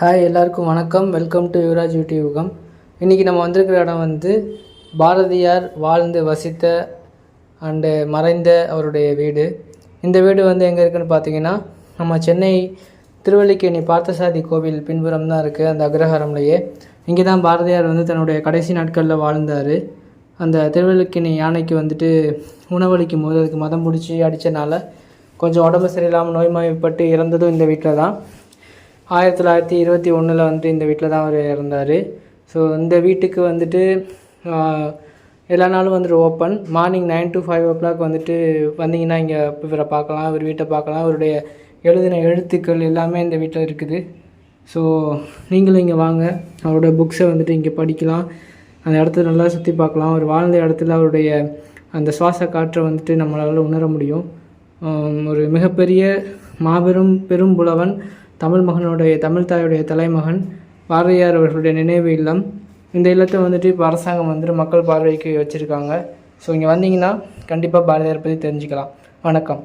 Hi எல்லாருக்கும் வணக்கம். Welcome to Yuvraj யூடியூபகம். இன்றைக்கி நம்ம வந்திருக்கிற இடம் பாரதியார் வாழ்ந்து வசித்த அண்டு மறைந்த அவருடைய வீடு. இந்த வீடு எங்கே இருக்குதுன்னு பார்த்தீங்கன்னா, நம்ம சென்னை திருவல்லிக்கேணி பார்த்தசாரதி கோவில் பின்புறம் தான் இருக்குது. அந்த அக்ரஹாரம்லையே இங்கே தான் பாரதியார் தன்னுடைய கடைசி நாட்களில் வாழ்ந்தார். அந்த திருவல்லிக்கேணி யானைக்கு உணவளிக்கும் போது அதுக்கு மதம் பிடிச்சி அடித்தனால கொஞ்சம் உடம்பு சரியில்லாமல் நோய்வாய்ப்பட்டு இறந்ததும் இந்த வீட்டில் தான். 1921 இந்த வீட்டில் தான் அவர் இறந்தார். ஸோ இந்த வீட்டுக்கு எல்லா நாளும் ஓப்பன். மார்னிங் 9 to 5 o'clock வந்தீங்கன்னா இங்கே இவரை பார்க்கலாம், இவர் வீட்டை பார்க்கலாம். அவருடைய எழுதின எழுத்துக்கள் எல்லாமே இந்த வீட்டில் இருக்குது. ஸோ நீங்களும் இங்கே வாங்க, அவரோட புக்ஸை இங்கே படிக்கலாம், அந்த இடத்துல நல்லா சுற்றி பார்க்கலாம். அவர் வாழ்ந்த இடத்துல அவருடைய அந்த சுவாச காற்றை நம்மளால் உணர முடியும். ஒரு மிகப்பெரிய மாபெரும் பெரும் புலவன், தமிழ் தாயுடைய தலைமகன் பாரதியார் அவர்களுடைய நினைவு இல்லம். இந்த இல்லத்தை இப்போ அரசாங்கம் மக்கள் பார்வைக்கு வச்சுருக்காங்க. ஸோ இங்கே வந்தீங்கன்னா கண்டிப்பாக பாரதியார் பற்றி தெரிஞ்சுக்கலாம். வணக்கம்.